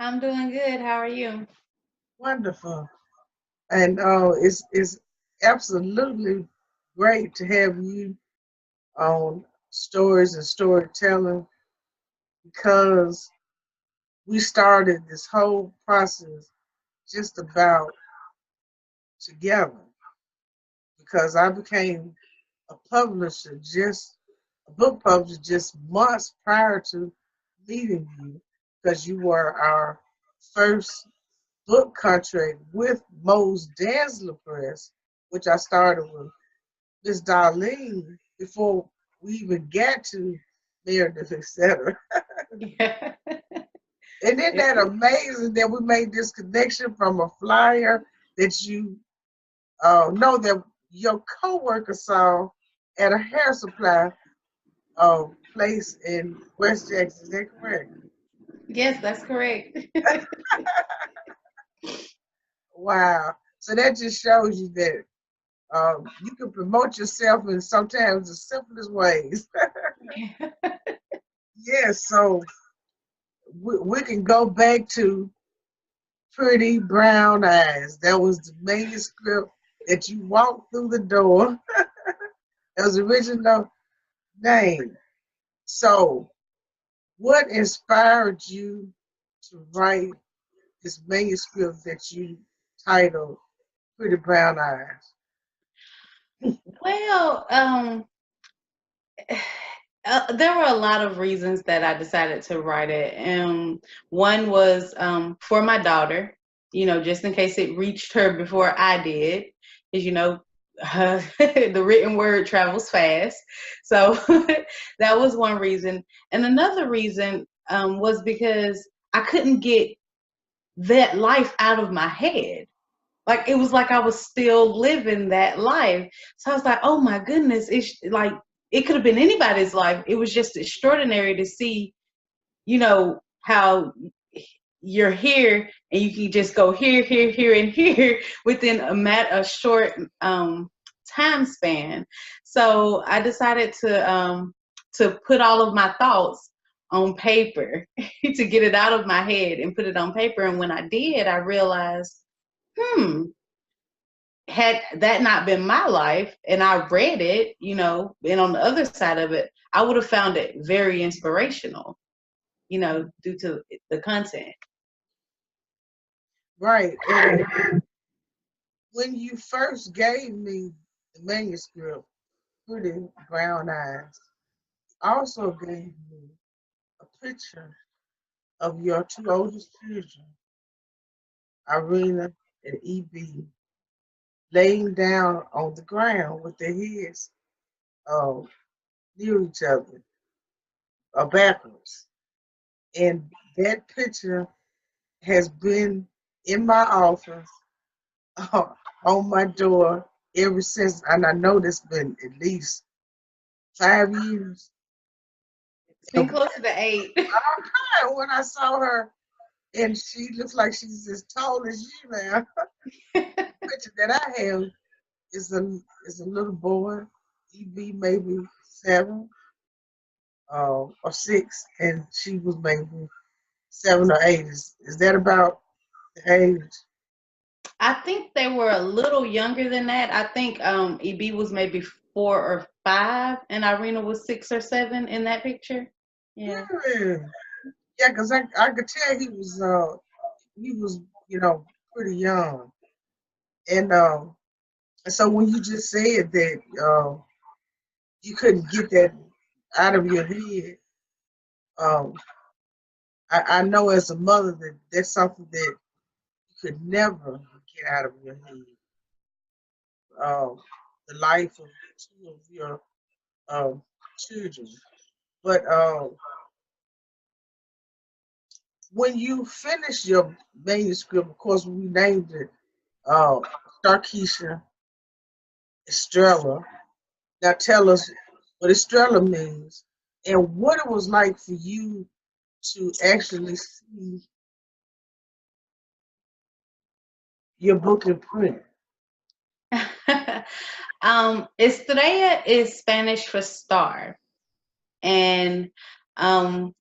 I'm doing good. How are you? Wonderful. And it's absolutely great to have you on stories and storytelling because we started this whole process just about together because I became a publisher a book publisher just months prior to meeting you because you were our first book contract with Mo's Dazzler Press, which I started with Miss Darlene before we even got to Meredith, etc. Yeah. And isn't that amazing that we made this connection from a flyer that you know that your coworker saw at a hair supply place in West Jackson? Is that correct? Yes, that's correct. Wow. So that just shows you that you can promote yourself in sometimes the simplest ways. Yes, so we can go back to Pretty Brown Eyes. That was the manuscript that you walked through the door. That was the original name. So, what inspired you to write this manuscript that you titled Pretty Brown Eyes? Well, there were a lot of reasons that I decided to write it. One was for my daughter, just in case it reached her before I did, because the written word travels fast. So that was one reason, and another reason was because I couldn't get that life out of my head. Like it was like I was still living that life. So I was like, oh my goodness, it's like it could have been anybody's life. It was just extraordinary to see, how you're here and you can just go here, here, here, and here within a short time span. So I decided to put all of my thoughts on paper to get it out of my head and put it on paper. And when I did, I realized, hmm, had that not been my life and I read it, and on the other side of it, I would have found it very inspirational, due to the content. Right. And when you first gave me the manuscript, Pretty Brown Eyes, also gave me a picture of your two oldest children, Irina and EB, laying down on the ground with their heads uh, near each other, backwards. And that picture has been in my office, uh, on my door ever since. And I know it's been at least 5 years. It's been closer to 8. When I saw her, and she looks like she's as tall as you now. Picture that I have is a little boy, EB maybe 7 or 6, and she was maybe 7 or 8. Is that about the age? I think they were a little younger than that. I think EB was maybe 4 or 5 and Irina was 6 or 7 in that picture. Yeah. Yeah, yeah, because I could tell he was pretty young, and so when you just said that you couldn't get that out of your head, um, I know as a mother that that's something that you could never get out of your head. Um, the life of two of your um, children. But when you finish your manuscript, of course, we named it uh, Starkishia Estrella. Now tell us what Estrella means and what it was like for you to actually see your book in print. Estrella is Spanish for star. And um,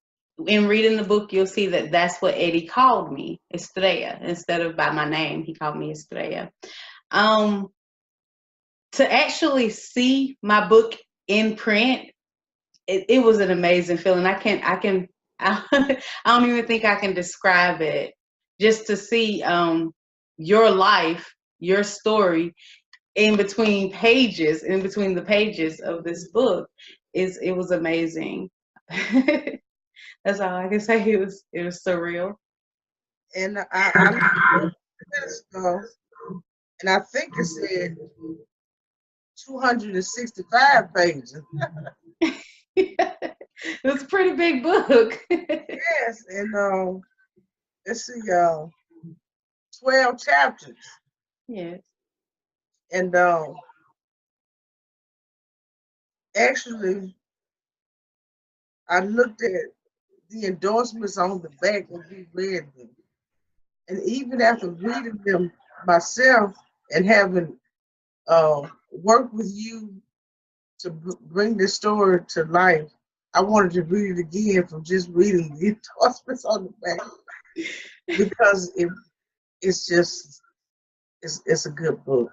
in reading the book, you'll see that that's what Eddie called me, Estrella, instead of by my name. He called me Estrella. To actually see my book in print, it was an amazing feeling. I don't even think I can describe it. Just to see your life, your story in between the pages of this book, it was amazing. That's all I can say. It was surreal. And I looked minutes ago, and I think it said 265 pages. It was a pretty big book. Yes, and let's see, 12 chapters. Yes. And actually, I looked at the endorsements on the back and reread them. And even after reading them myself and having worked with you to bring this story to life, I wanted to read it again from just reading the endorsements on the back because it's just it's a good book.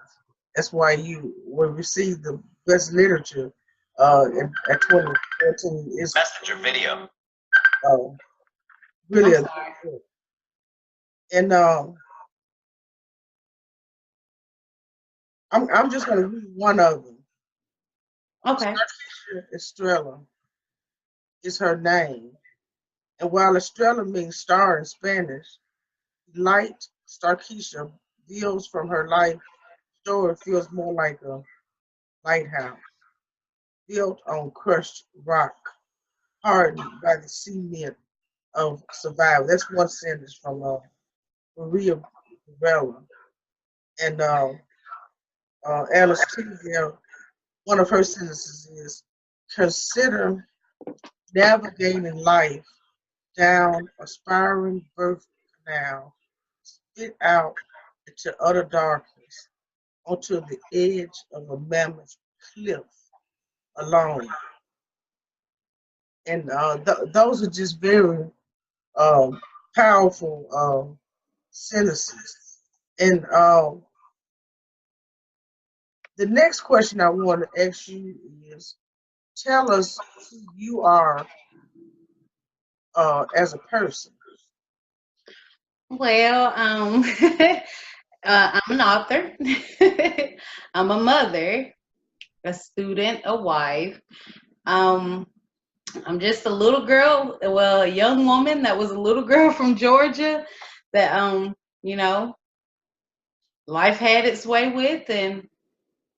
That's why you will receive the best literature at 2014. It's messenger video. Really a good book. And I'm just gonna read one of them. Okay. Starkishia Estrella is her name, and while Estrella means star in Spanish, light Starkishia views from her life story feels more like a lighthouse built on crushed rock, hardened by the cement of survival. That's one sentence from Maria Varela. And Alice Tisdale, one of her sentences is consider navigating life down a spiraling birth canal, spit out into utter darkness, onto the edge of a mammoth cliff alone. And those are just very powerful sentences. And the next question I want to ask you is tell us who you are as a person. Well, I'm an author. I'm a mother, a student, a wife. Um, I'm just a little girl, well, a young woman that was a little girl from Georgia that you know, life had its way with, and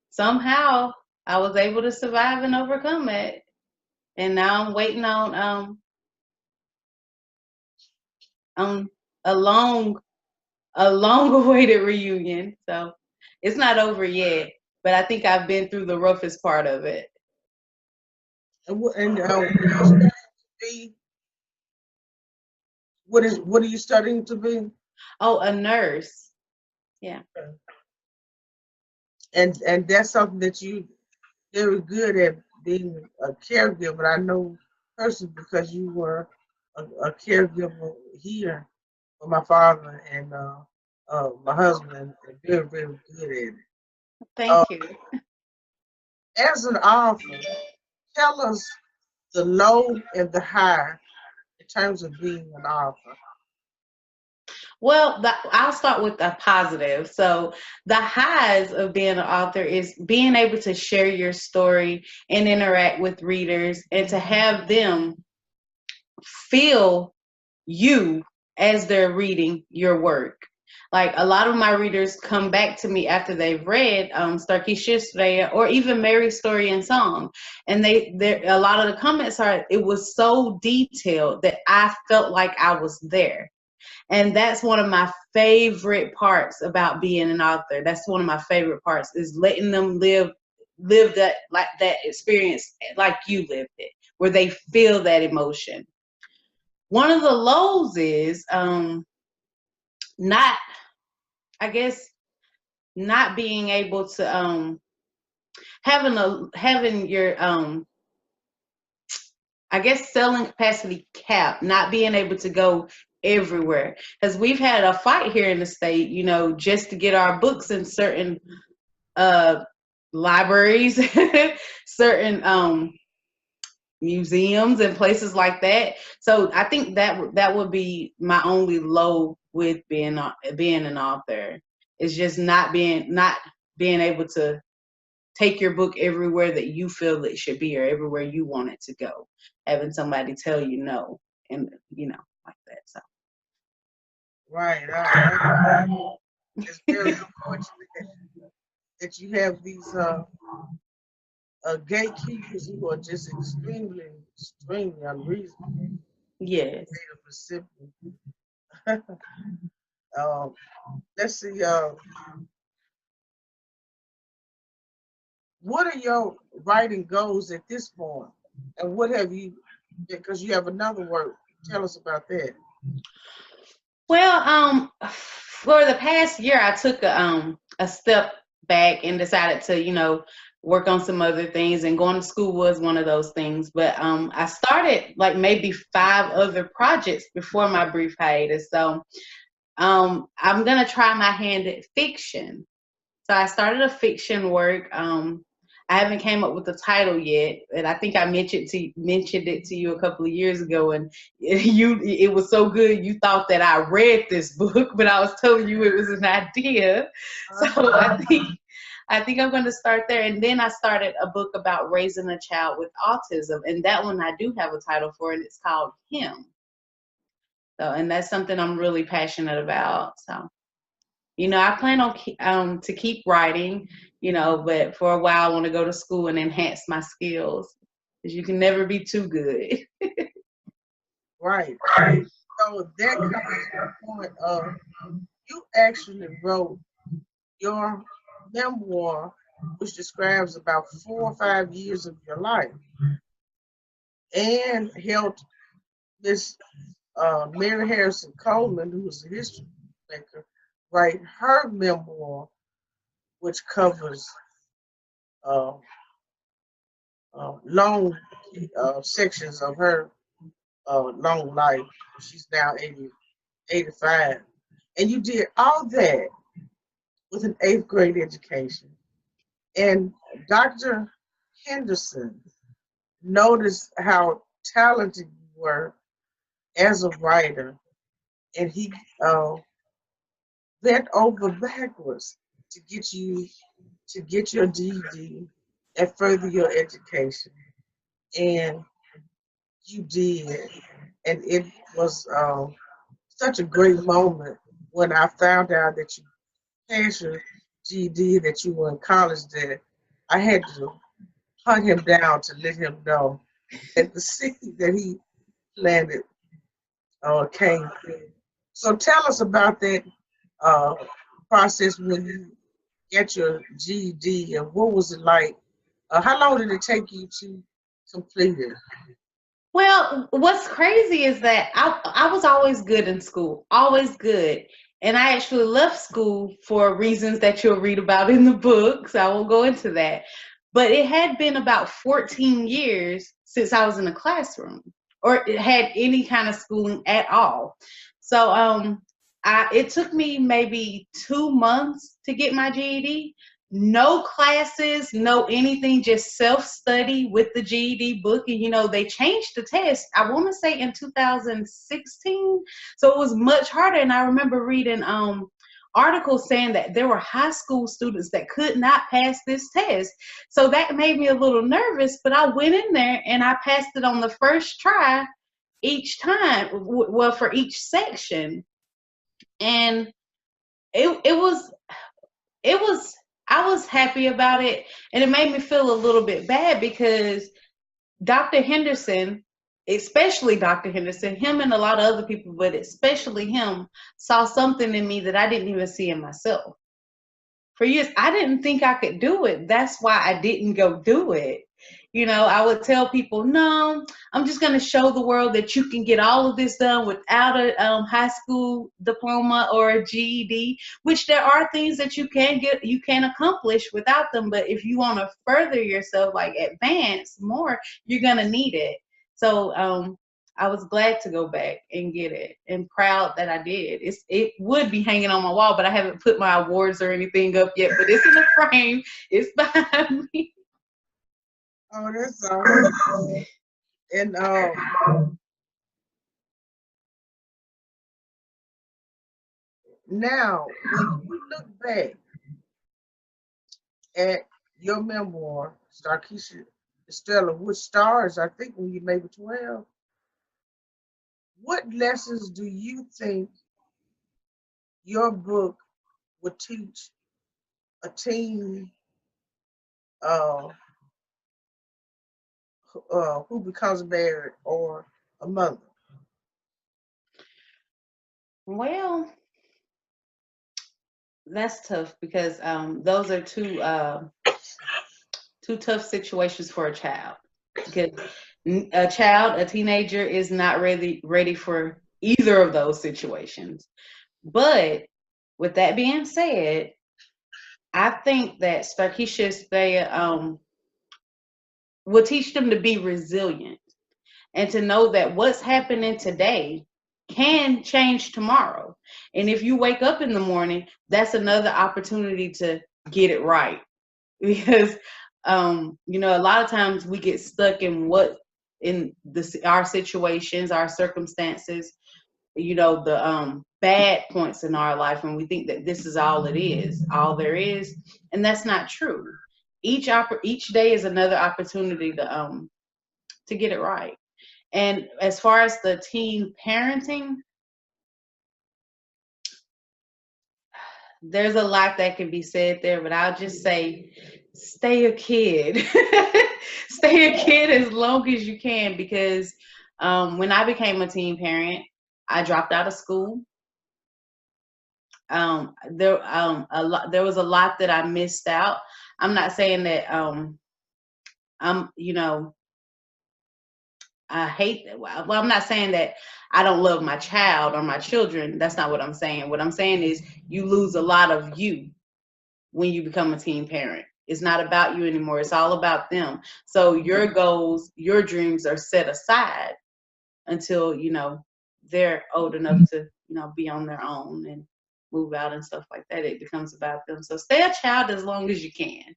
somehow I was able to survive and overcome it. And now I'm waiting on a long awaited reunion. So it's not over yet, but I think I've been through the roughest part of it. And you studying to be, what are you studying to be? Oh, a nurse. Yeah. And that's something that you very good at being a caregiver. I know personally because you were a caregiver here for my father and my husband, and very, very good at it. Thank Uh, you. as an author, tell us the low and the high in terms of being an author. Well, I'll start with the positive. So, the highs of being an author is being able to share your story and interact with readers and to have them feel you as they're reading your work. Like a lot of my readers come back to me after they've read Starkishia or even Mary's Story and Song, and a lot of the comments are, it was so detailed that I felt like I was there. And that's one of my favorite parts about being an author. That's one of my favorite parts, is letting them live that, like that experience like you lived it, where they feel that emotion. One of the lows is not, I guess, not being able to having your I guess, selling capacity cap, not being able to go everywhere. Because we've had a fight here in the state, just to get our books in certain uh, libraries, certain museums and places like that. So I think that would be my only low with being an author. Is just not being able to take your book everywhere that you feel it should be or everywhere you want it to go. Having somebody tell you no, and like that. So Right. It's very unfortunate that you have these gatekeepers who are just extremely unreasonable. yes. Data recipient. um, let's see. What are your writing goals at this point, and what have you? Because you have another work. Tell us about that. Well, for the past year, I took a step back and decided to, work on some other things, and going to school was one of those things. But I started like maybe 5 other projects before my brief hiatus. So I'm gonna try my hand at fiction. So I started a fiction work. I haven't came up with the title yet, and I think I mentioned it to you a couple of years ago, and it was so good you thought that I read this book, but I was telling you it was an idea. So I think I'm going to start there, and then I started a book about raising a child with autism, and that one I do have a title for, and it's called Him. So, and that's something I'm really passionate about. So. I plan on to keep writing, but for a while I want to go to school and enhance my skills because you can never be too good. Right. So that comes to the point of you actually wrote your memoir, which describes about 4 or 5 years of your life, and helped this Mary Harrison Coleman, who was a history maker, write her memoir, which covers uh, long sections of her long life. She's now 85. And you did all that with an 8th grade education. And Dr. Henderson noticed how talented you were as a writer, and he bent over backwards to get your GED and further your education. And you did. And it was such a great moment when I found out that you passed your GED, that you were in college, that I had to hunt him down to let him know that the seed that he planted came through. So tell us about that uh, process when you get your GED, and what was it like? How long did it take you to complete it? Well, what's crazy is that I was always good in school, always good. And I actually left school for reasons that you'll read about in the book, so I won't go into that. But it had been about 14 years since I was in a classroom or had any kind of schooling at all. So it took me maybe 2 months to get my GED. No classes, no anything, just self-study with the GED book. And they changed the test, I want to say in 2016. So it was much harder. And I remember reading articles saying that there were high school students that could not pass this test. So that made me a little nervous, but I went in there and I passed it on the first try each time, well, for each section. And it was I was happy about it, and it made me feel a little bit bad because Dr. Henderson, especially Dr. Henderson, him and a lot of other people, but especially him, saw something in me that I didn't even see in myself. For years, I didn't think I could do it. That's why I didn't go do it. I would tell people, no, I'm just going to show the world that you can get all of this done without a high school diploma or a GED, which there are things that you can accomplish without them. But if you want to further yourself, like advance more, you're going to need it. So I was glad to go back and get it, and proud that I did. It would be hanging on my wall, but I haven't put my awards or anything up yet. But it's in a frame. It's behind me. Oh, that's awesome. And now, when you look back at your memoir, Starkishia Stella, which stars, I think, when you maybe 12, what lessons do you think your book would teach a teen uh, who becomes married or a mother? Well, that's tough because those are two tough situations for a child. Because a teenager, is not ready for either of those situations. But with that being said, I think that Starkishia they will teach them to be resilient and to know that what's happening today can change tomorrow. And if you wake up in the morning, that's another opportunity to get it right. Because a lot of times we get stuck in our situations, our circumstances, the bad points in our life, and we think that this is all there is, and that's not true. Each day is another opportunity to get it right. And as far as the teen parenting, there's a lot that can be said there, but I'll just say stay a kid. Stay a kid as long as you can, because when I became a teen parent, I dropped out of school. There was a lot that I missed out. I'm not saying that I'm I hate that. Well, I'm not saying that I don't love my child or my children. That's not what I'm saying. What I'm saying is you lose a lot of you when you become a teen parent. It's not about you anymore. It's all about them. So your goals, your dreams are set aside until, they're old enough to, be on their own and move out and stuff like that. It becomes about them. So stay a child as long as you can.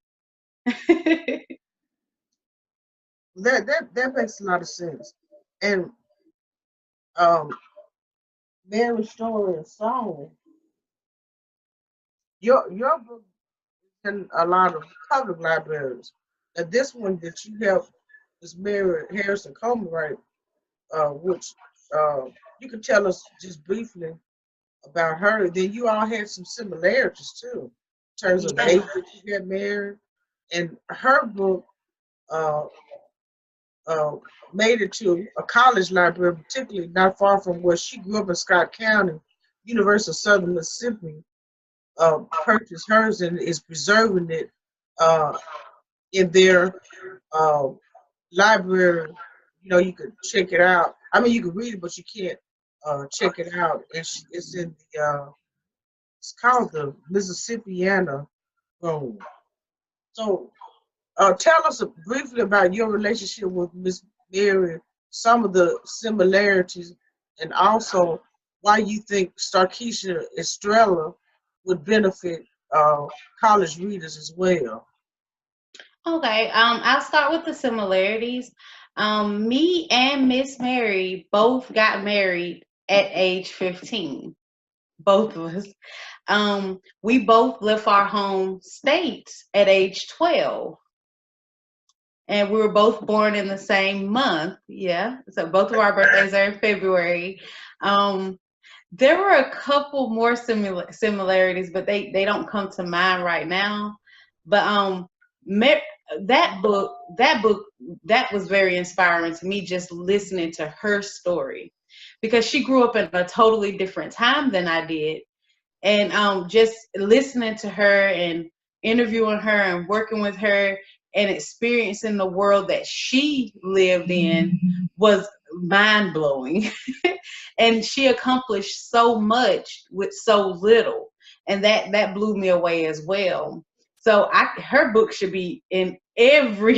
That makes a lot of sense. And um, Mary's story and song, your book is in a lot of public libraries. And this one that you have is Mary Harrison Coleman, right? Which you can tell us just briefly about her. Then you all had some similarities too, in terms of the age Yeah. that you got married. And her book uh, uh, made it to a college library, particularly not far from where she grew up in Scott County. University of Southern Mississippi purchased hers and is preserving it uh, in their uh, library. You could check it out. I mean, you can read it, but you can't check it out. And it's in it's called the Mississippiana Room. So tell us briefly about your relationship with Miss Mary, some of the similarities, and also why you think Starkishia Estrella would benefit uh, college readers as well. Okay, I'll start with the similarities. Me and Miss Mary both got married at age 15. Both of us. We both left our home states at age 12. And we were both born in the same month. Yeah. So both of our birthdays are in February. Um, there were a couple more similarities, but they don't come to mind right now. But that book that was very inspiring to me, just listening to her story, because she grew up in a totally different time than I did. And just listening to her and interviewing her and working with her and experiencing the world that she lived in was mind blowing. And she accomplished so much with so little, and that blew me away as well. So her book should be in everywhere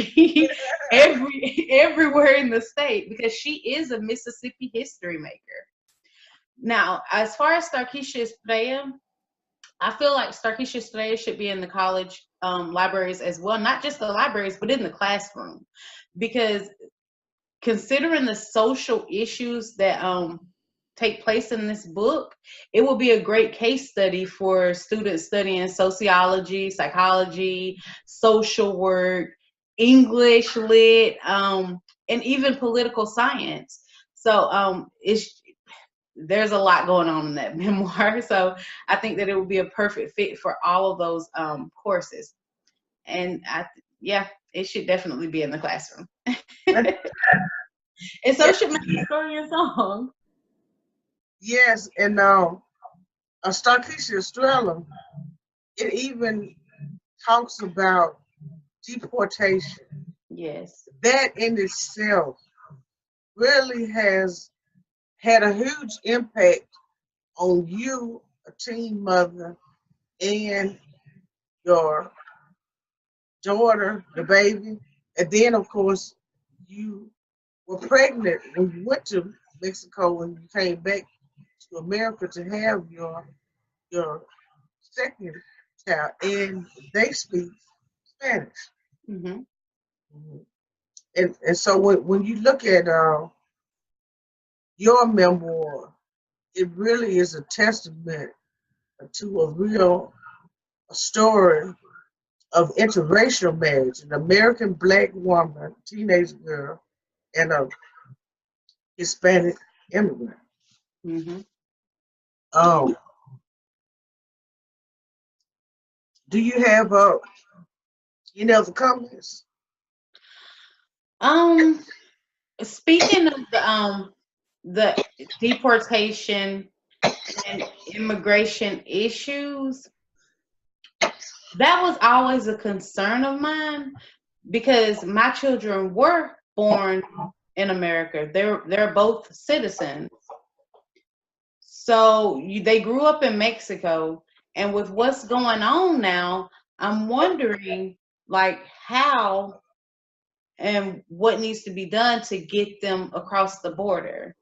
in the state because she is a Mississippi history maker. Now, as far as Starkishia Estrella, I feel like Starkishia Estrella should be in the college libraries as well, not just the libraries, but in the classroom, because considering the social issues that take place in this book, it will be a great case study for students studying sociology, psychology, social work, English lit, and even political science. So there's a lot going on in that memoir. So I think that it would be a perfect fit for all of those courses. And yeah, it should definitely be in the classroom. And so should my story and song. Yes, and Starkishia Estrella, it even talks about deportation. Yes. That in itself really has had a huge impact on you, a teen mother, and your daughter, the baby. And then, of course, you were pregnant when you went to Mexico and you came back to America to have your second child, and they speak Spanish. Mm-hmm. Mhm. And so when you look at your memoir, it really is a testament to a real story of interracial marriage, an American black woman, teenage girl, and a Hispanic immigrant. Mm-hmm. Um, do you have any other comments? Um, Speaking of the deportation and immigration issues, that was always a concern of mine because my children were born in America. They're both citizens. So they grew up in Mexico, and with what's going on now, I'm wondering like how and what needs to be done to get them across the border.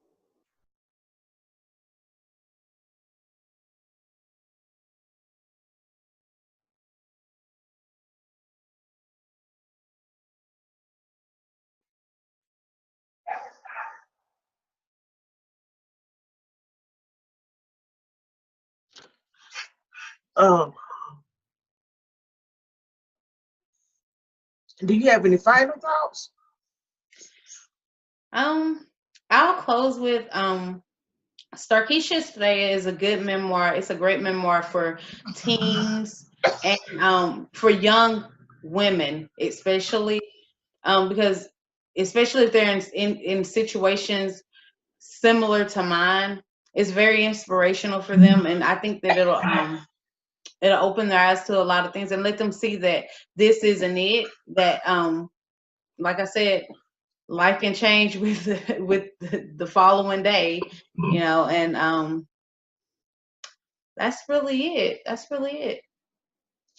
Um, do you have any final thoughts? Um, I'll close with Starkishia today is a good memoir. It's a great memoir for teens and for young women, especially because especially if they're in situations similar to mine, it's very inspirational for them, and I think that it'll open their eyes to a lot of things and let them see that this isn't it. That like I said, life can change with with the following day, and that's really it. That's really it.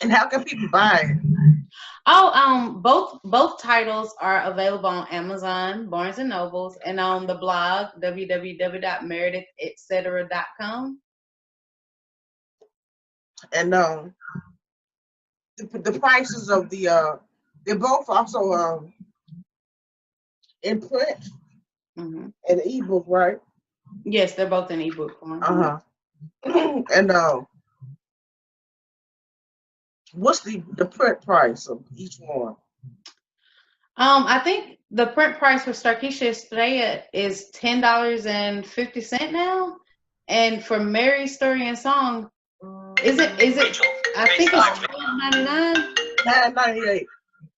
And how can people buy it? Oh, both titles are available on Amazon, Barnes and Nobles, and on the blog www.meredithetc.com. And the prices of they're both also in print Hmm. and ebook, right? Yes, they're both in ebook form. Uh huh. And what's the print price of each one? I think the print price for Starkishia today is $10.50 now, and for Mary's Story and Song, is it? I think it's $12.99. $9.98.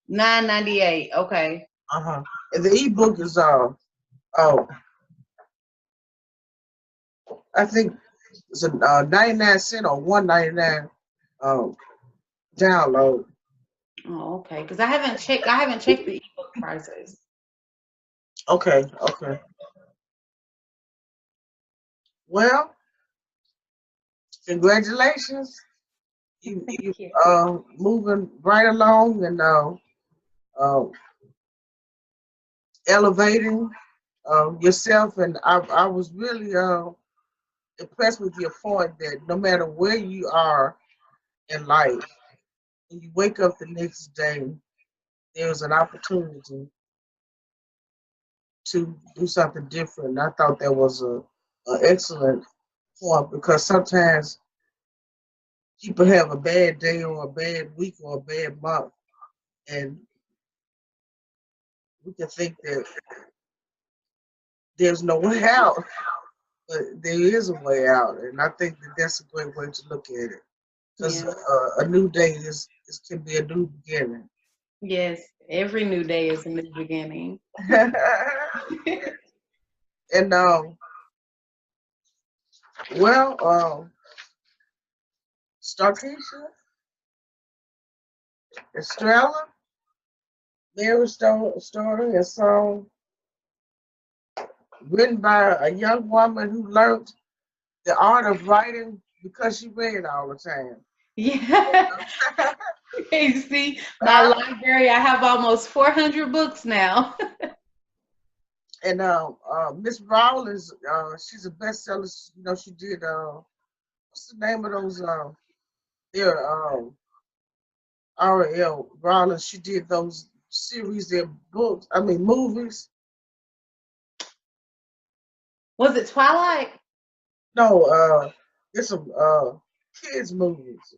$9.98. Okay. Uh huh. And the ebook is oh, I think it's a 99 cent or 1.99 um download. Oh, okay. Because I haven't checked. I haven't checked the ebook prices. Okay, okay. Well, congratulations. you Thank you. moving right along and uh, elevating yourself. And I was really impressed with your point that no matter where you are in life, when you wake up the next day, there's an opportunity to do something different. I thought that was a excellent point because sometimes people have a bad day or a bad week or a bad month, and we can think that there's no way out, but there is a way out, and I think that that's a great way to look at it because Yeah. a new day is can be a new beginning. Yes. Every new day is a new beginning. And well, Starkishia, Estrella, Mary story, a song written by a young woman who learned the art of writing because she read all the time. Yeah. You see, my library, I have almost 400 books now. And Miss Rawlins, she's a bestseller. You know, she did what's the name of those? They're R.L. Rawlins. She did those series, their books. I mean, movies. Was it Twilight? No, it's some kids movies.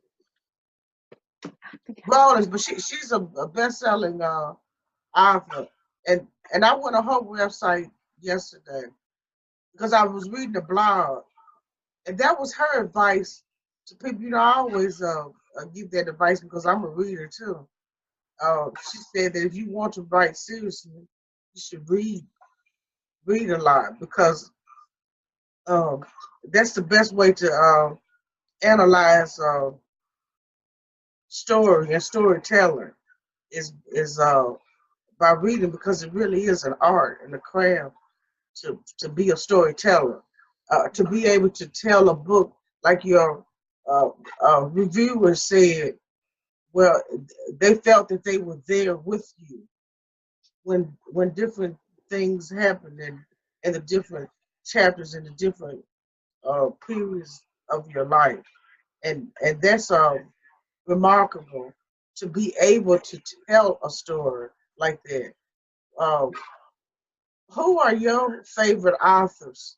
I think I know. Rawlins, but she's a best-selling author, and I went on her website yesterday because I was reading the blog, and that was her advice to people. You know, I always give that advice because I'm a reader too. She said that if you want to write seriously, you should read a lot because um, that's the best way to analyze story and storytelling is by reading because it really is an art and a craft to be a storyteller, to be able to tell a book like your uh, reviewer said. Well, they felt that they were there with you when different things happened and the different chapters and the different periods of your life, and that's remarkable to be able to tell a story like that. Um, who are your favorite authors,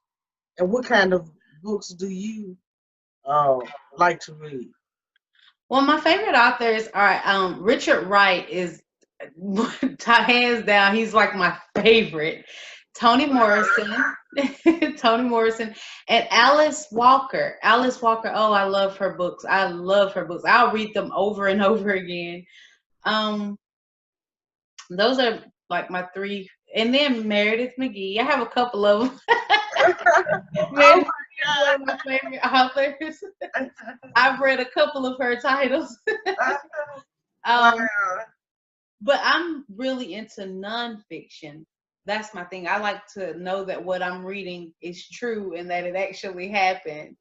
and what kind of books do you uh, like to read? Well, my favorite authors are Richard Wright is hands down. He's like my favorite. Toni Morrison, Toni Morrison, and Alice Walker. Alice Walker. Oh, I love her books. I love her books. I'll read them over and over again. Um, those are like my three. And then Meredith McGee. I have a couple of them. Oh Meredith McGee is one of my favorite authors. my I've read a couple of her titles. God. Wow. Um, but I'm really into nonfiction. That's my thing. I like to know that what I'm reading is true and that it actually happened.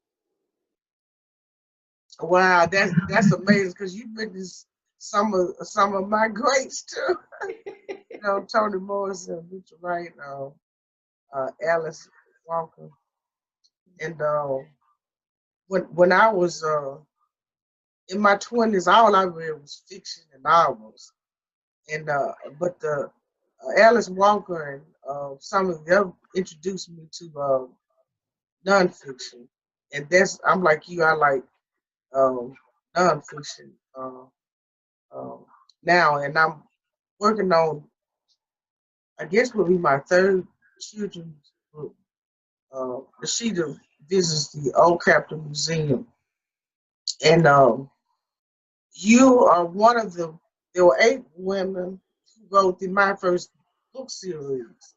Wow, that's amazing because you witnessed some of my greats too. You know, Toni Morrison, Richard Wright, Alice Walker, and when I was in my 20s, all I read was fiction and novels, and but the Alice Walker and some of them introduced me to nonfiction, and that's I'm like you, I like um, nonfiction um, now, and I'm working on I guess will be my third children's book. Rashida visits the Old Capitol Museum, and you are one of the. There were 8 women who wrote the My First book series,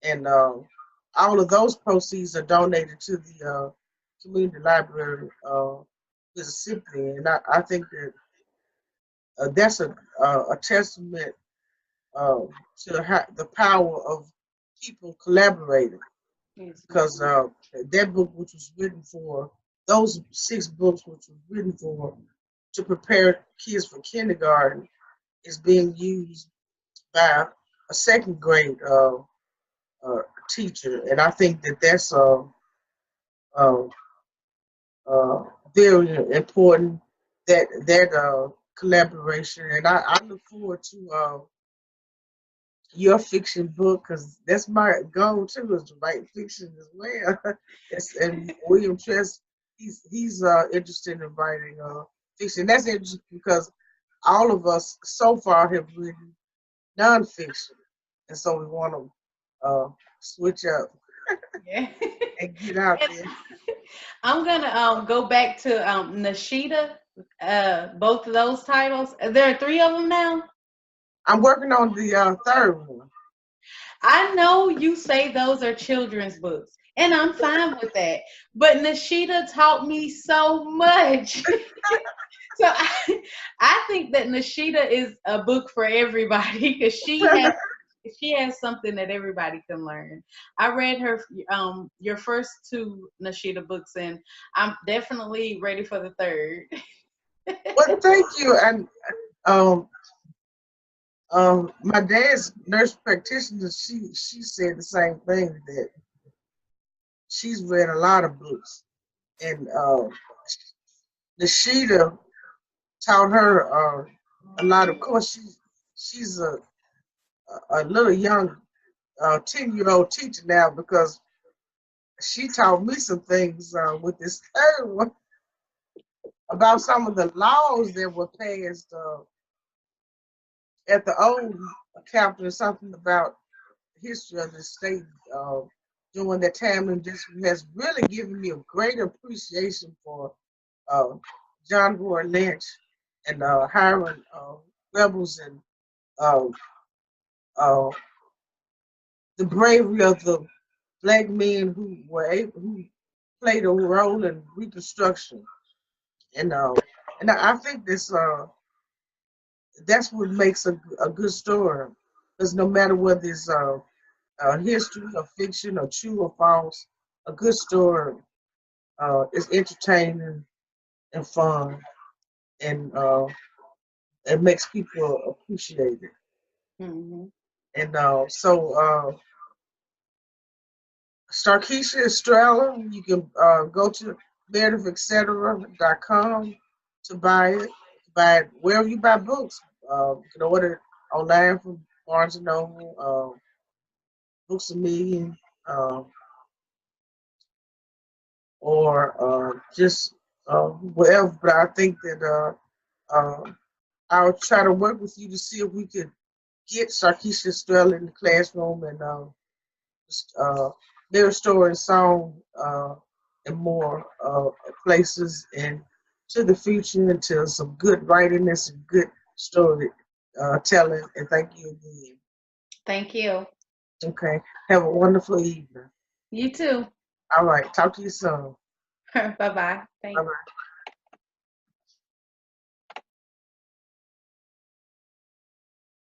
and all of those proceeds are donated to the community library, Mississippi, and I think that that's a testament uh, to the power of people collaborating Yes, because that book, which was written for those 6 books, which was written for to prepare kids for kindergarten is being used by a second grade uh, teacher, and I think that that's uh, uh, very important, that collaboration, and I look forward to your fiction book, because that's my goal too, is to write fiction as well. And William Tress, he's interested in writing fiction. That's interesting because all of us so far have written nonfiction, and so we want to switch up Yeah. and get out And there. I'm gonna go back to Nashida. Both of those titles. There are three of them now. I'm working on the third one. I know you say those are children's books, and I'm fine with that. But Nashida taught me so much. So I think that Nashida is a book for everybody because she has something that everybody can learn. I read her your first two Nashida books, and I'm definitely ready for the third. Well, thank you. And um, my dad's nurse practitioner, she said the same thing, that she's read a lot of books, and Nashida taught her a lot. Of course, she's a little young 10-year-old teacher now, because she taught me some things with this third one about some of the laws that were passed at the old capitol, something about history of the state during that time, and just has really given me a great appreciation for uh, John Boy Lynch and Hiram Rebels, and uh, uh, the bravery of the black men who played a role in Reconstruction, and I think that's what makes a good story, because no matter whether it's history or fiction or true or false, a good story is entertaining and fun, and it makes people appreciate it. Hmm. And Starkishia Estrella, you can go to meredithetcetera.com to buy it. Buy it wherever you buy books. You can order it online from Barnes and Noble, Books a Million, uh, or just wherever. But I think that I'll try to work with you to see if we could get Sarkeisha Estrella in the classroom, and uh, their story and song in more places, and to the future, into some good writing and some good story telling. And thank you again. Thank you. Okay. Have a wonderful evening. You too. All right. Talk to you soon. Bye bye. Bye Thanks. bye.